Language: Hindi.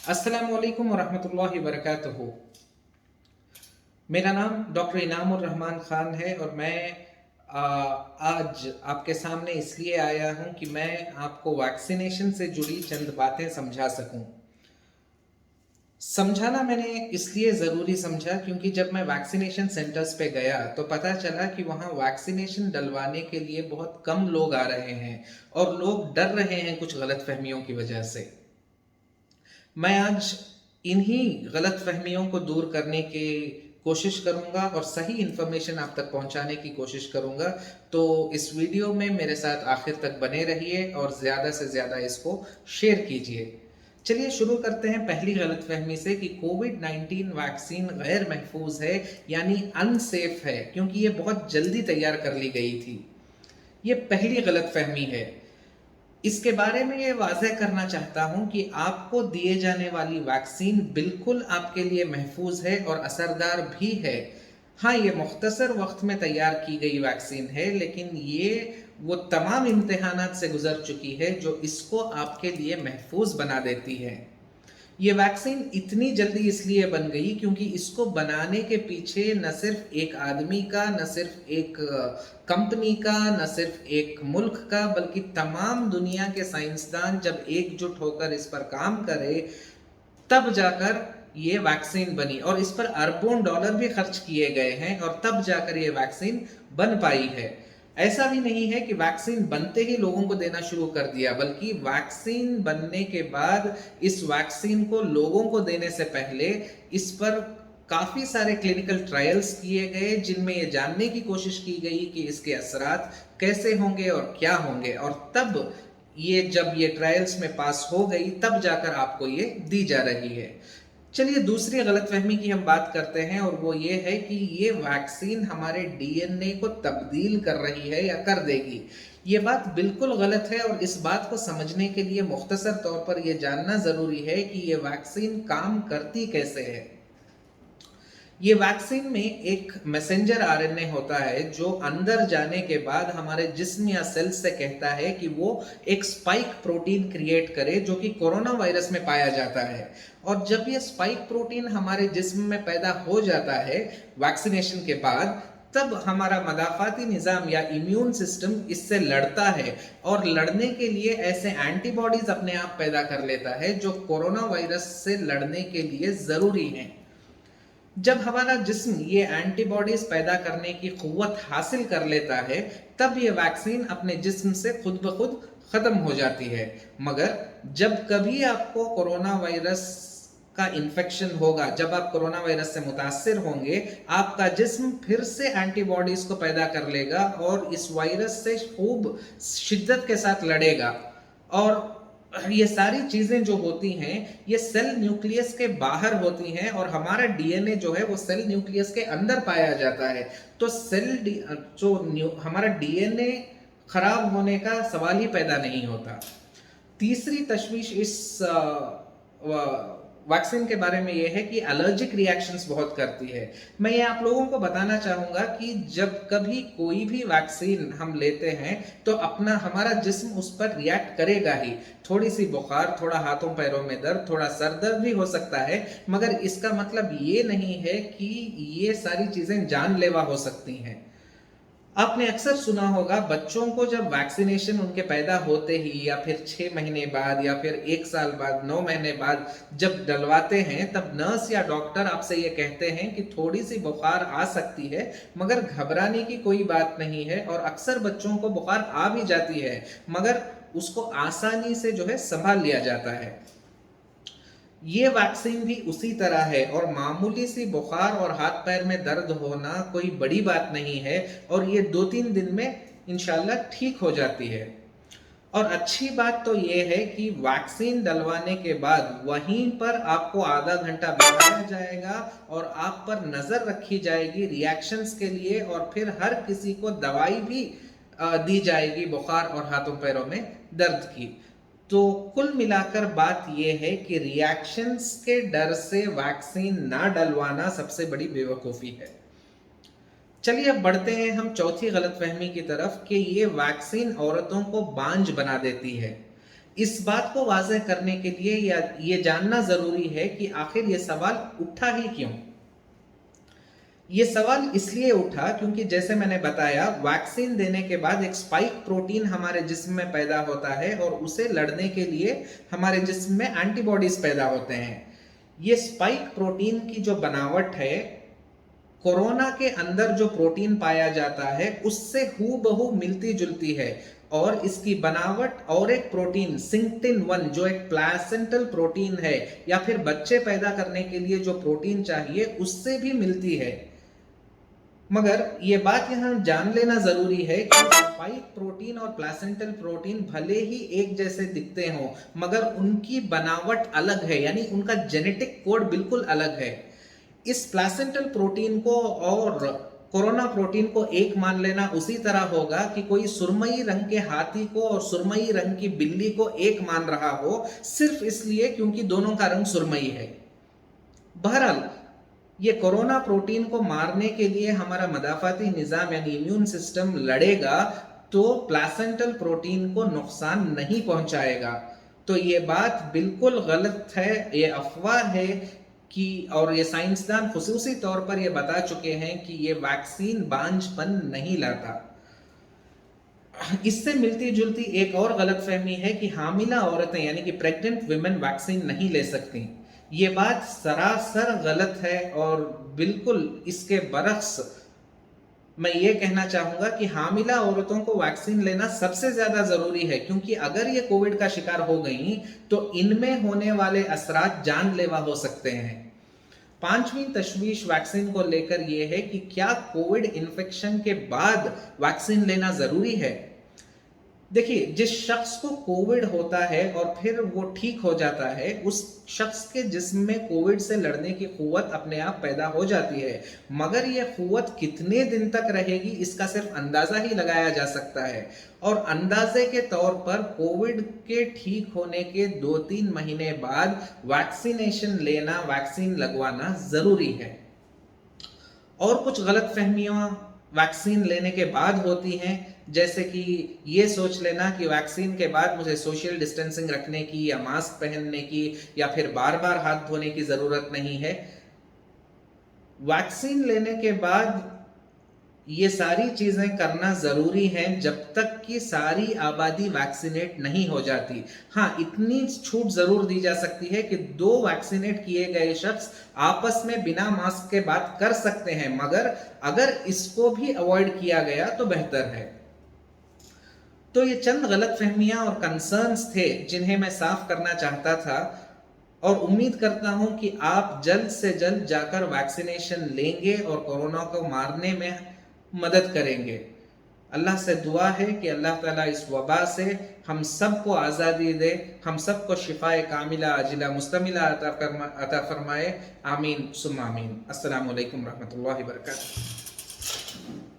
अस्सलामु अलैकुम वरहमतुल्लाहि वबरकातुहू। मेरा नाम डॉक्टर इनामुर रहमान ख़ान है और मैं आज आपके सामने इसलिए आया हूं कि मैं आपको वैक्सीनेशन से जुड़ी चंद बातें समझा सकूं। समझाना मैंने इसलिए ज़रूरी समझा क्योंकि जब मैं वैक्सीनेशन सेंटर्स पे गया तो पता चला कि वहाँ वैक्सीनेशन डलवाने के लिए बहुत कम लोग आ रहे हैं और लोग डर रहे हैं कुछ गलतफहमियों की वजह से। मैं आज इन्हीं गलतफहमियों को दूर करने की कोशिश करूंगा और सही इन्फॉर्मेशन आप तक पहुंचाने की कोशिश करूंगा। तो इस वीडियो में मेरे साथ आखिर तक बने रहिए और ज़्यादा से ज़्यादा इसको शेयर कीजिए। चलिए शुरू करते हैं पहली गलतफहमी से कि कोविड-19 वैक्सीन गैर महफूज है, यानी अनसेफ है, क्योंकि ये बहुत जल्दी तैयार कर ली गई थी। ये पहली गलतफहमी है। इसके बारे में ये वाज़ह करना चाहता हूँ कि आपको दिए जाने वाली वैक्सीन बिल्कुल आपके लिए महफूज है और असरदार भी है। हाँ, ये मुख्तसर वक्त में तैयार की गई वैक्सीन है, लेकिन ये वो तमाम इम्तिहानात से गुजर चुकी है जो इसको आपके लिए महफूज बना देती है। ये वैक्सीन इतनी जल्दी इसलिए बन गई क्योंकि इसको बनाने के पीछे न सिर्फ एक आदमी का, न सिर्फ एक कंपनी का, न सिर्फ एक मुल्क का, बल्कि तमाम दुनिया के साइंसदान जब एकजुट होकर इस पर काम करे तब जाकर ये वैक्सीन बनी और इस पर अरबों डॉलर भी खर्च किए गए हैं और तब जाकर ये वैक्सीन बन पाई है। ऐसा भी नहीं है कि वैक्सीन बनते ही लोगों को देना शुरू कर दिया, बल्कि वैक्सीन बनने के बाद इस वैक्सीन को लोगों को देने से पहले इस पर काफ़ी सारे क्लिनिकल ट्रायल्स किए गए जिनमें ये जानने की कोशिश की गई कि इसके असरात कैसे होंगे और क्या होंगे, और तब ये जब ये ट्रायल्स में पास हो गई तब जाकर आपको ये दी जा रही है। चलिए दूसरी गलतफहमी की हम बात करते हैं और वो ये है कि ये वैक्सीन हमारे डीएनए को तब्दील कर रही है या कर देगी। ये बात बिल्कुल गलत है और इस बात को समझने के लिए मुख्तसर तौर पर यह जानना ज़रूरी है कि ये वैक्सीन काम करती कैसे है। ये वैक्सीन में एक मैसेंजर आरएनए होता है जो अंदर जाने के बाद हमारे जिस्म या सेल्स से कहता है कि वो एक स्पाइक प्रोटीन क्रिएट करे जो कि कोरोना वायरस में पाया जाता है। और जब ये स्पाइक प्रोटीन हमारे जिस्म में पैदा हो जाता है वैक्सीनेशन के बाद, तब हमारा मदाफाती निज़ाम या इम्यून सिस्टम इससे लड़ता है और लड़ने के लिए ऐसे एंटीबॉडीज अपने आप पैदा कर लेता है जो कोरोना वायरस से लड़ने के लिए ज़रूरी हैं। जब हमारा जिस्म ये एंटीबॉडीज पैदा करने की कुव्वत हासिल कर लेता है तब ये वैक्सीन अपने जिस्म से खुद ब खुद खत्म हो जाती है। मगर जब कभी आपको कोरोना वायरस का इन्फेक्शन होगा, जब आप कोरोना वायरस से मुतासिर होंगे, आपका जिस्म फिर से एंटीबॉडीज को पैदा कर लेगा और इस वायरस से खूब शिद्दत के साथ लड़ेगा। और ये सारी चीजें जो होती हैं ये सेल न्यूक्लियस के बाहर होती हैं और हमारा डीएनए जो है वो सेल न्यूक्लियस के अंदर पाया जाता है। तो हमारा डीएनए खराब होने का सवाल ही पैदा नहीं होता। तीसरी तशवीश इस वैक्सीन के बारे में यह है कि एलर्जिक रिएक्शंस बहुत करती है। मैं ये आप लोगों को बताना चाहूँगा कि जब कभी कोई भी वैक्सीन हम लेते हैं तो हमारा जिस्म उस पर रिएक्ट करेगा ही। थोड़ी सी बुखार, थोड़ा हाथों पैरों में दर्द, थोड़ा सर दर्द भी हो सकता है, मगर इसका मतलब ये नहीं है कि ये सारी चीज़ें जानलेवा हो सकती हैं। आपने अक्सर सुना होगा बच्चों को जब वैक्सीनेशन उनके पैदा होते ही या फिर 6 महीने बाद या फिर 1 साल बाद, 9 महीने बाद जब डलवाते हैं तब नर्स या डॉक्टर आपसे ये कहते हैं कि थोड़ी सी बुखार आ सकती है मगर घबराने की कोई बात नहीं है, और अक्सर बच्चों को बुखार आ भी जाती है मगर उसको आसानी से जो है संभाल लिया जाता है। ये वैक्सीन भी उसी तरह है और मामूली सी बुखार और हाथ पैर में दर्द होना कोई बड़ी बात नहीं है और ये 2-3 दिन में इंशाल्लाह ठीक हो जाती है। और अच्छी बात तो ये है कि वैक्सीन डलवाने के बाद वहीं पर आपको आधा घंटा बिठाया जाएगा और आप पर नज़र रखी जाएगी रिएक्शंस के लिए, और फिर हर किसी को दवाई भी दी जाएगी बुखार और हाथों पैरों में दर्द की। तो कुल मिलाकर बात यह है कि रिएक्शंस के डर से वैक्सीन ना डलवाना सबसे बड़ी बेवकूफ़ी है। चलिए अब बढ़ते हैं हम चौथी गलतफहमी की तरफ कि ये वैक्सीन औरतों को बांझ बना देती है। इस बात को वाज़ेह करने के लिए या ये जानना ज़रूरी है कि आखिर ये सवाल उठा ही क्यों? ये सवाल इसलिए उठा क्योंकि जैसे मैंने बताया, वैक्सीन देने के बाद एक स्पाइक प्रोटीन हमारे जिस्म में पैदा होता है और उसे लड़ने के लिए हमारे जिस्म में एंटीबॉडीज पैदा होते हैं। ये स्पाइक प्रोटीन की जो बनावट है, कोरोना के अंदर जो प्रोटीन पाया जाता है उससे हूबहू मिलती जुलती है, और इसकी बनावट और एक प्रोटीन सिंक्टिन 1 जो एक प्लासेंटल प्रोटीन है या फिर बच्चे पैदा करने के लिए जो प्रोटीन चाहिए उससे भी मिलती है। मगर ये बात यहाँ जान लेना जरूरी है कि स्पाइक प्रोटीन और प्लासेंटल प्रोटीन भले ही एक जैसे दिखते हों, मगर उनकी बनावट अलग है, यानी उनका जेनेटिक कोड बिल्कुल अलग है। इस प्लासेंटल प्रोटीन को और कोरोना प्रोटीन को एक मान लेना उसी तरह होगा कि कोई सुरमई रंग के हाथी को और सुरमई रंग की बिल्ली को एक मान रहा हो, सिर्फ इसलिए क्योंकि दोनों का रंग सुरमई है। बहरहाल, ये कोरोना प्रोटीन को मारने के लिए हमारा मदाफाती निजाम यानी इम्यून सिस्टम लड़ेगा, तो प्लासेंटल प्रोटीन को नुकसान नहीं पहुंचाएगा। तो ये बात बिल्कुल गलत है, ये अफवाह है कि, और ये साइंसदान खुसूसी तौर पर ये बता चुके हैं कि ये वैक्सीन बांझपन नहीं लाता। इससे मिलती जुलती एक और गलतफहमी है कि हामिला औरतें यानी कि प्रेग्नेंट विमेन वैक्सीन नहीं ले सकती। ये बात सरासर गलत है, और बिल्कुल इसके बरक्स मैं ये कहना चाहूंगा कि हामिला औरतों को वैक्सीन लेना सबसे ज्यादा जरूरी है, क्योंकि अगर ये कोविड का शिकार हो गई तो इनमें होने वाले असरात जानलेवा हो सकते हैं। 5वीं तशवीश वैक्सीन को लेकर यह है कि क्या कोविड इन्फेक्शन के बाद वैक्सीन लेना जरूरी है। देखिए, जिस शख्स को कोविड होता है और फिर वो ठीक हो जाता है, उस शख्स के जिस्म में कोविड से लड़ने की कुव्वत अपने आप पैदा हो जाती है, मगर यह कुव्वत कितने दिन तक रहेगी इसका सिर्फ अंदाजा ही लगाया जा सकता है। और अंदाजे के तौर पर कोविड के ठीक होने के 2-3 महीने बाद वैक्सीनेशन लेना, वैक्सीन लगवाना जरूरी है। और कुछ गलतफहमियां वैक्सीन लेने के बाद होती हैं, जैसे कि ये सोच लेना कि वैक्सीन के बाद मुझे सोशल डिस्टेंसिंग रखने की या मास्क पहनने की या फिर बार बार हाथ धोने की जरूरत नहीं है। वैक्सीन लेने के बाद ये सारी चीजें करना जरूरी है जब तक कि सारी आबादी वैक्सीनेट नहीं हो जाती। हाँ, इतनी छूट जरूर दी जा सकती है कि 2 वैक्सीनेट किए गए शख्स आपस में बिना मास्क के बात कर सकते हैं, मगर अगर इसको भी अवॉइड किया गया तो बेहतर है। तो ये चंद गलतफहमियां और कंसर्न्स थे जिन्हें मैं साफ करना चाहता था, और उम्मीद करता हूं कि आप जल्द से जल्द जाकर वैक्सीनेशन लेंगे और कोरोना को मारने में मदद करेंगे। अल्लाह से दुआ है कि अल्लाह ताला इस वबा से हम सबको आज़ादी दे, हम सबको शिफाए कामिला अजिला मुस्तमिला अता फरमाए। आमीन सुम्मा आमीन। अस्सलामु अलैकुम रहमतुल्लाहि व बरकातुहू।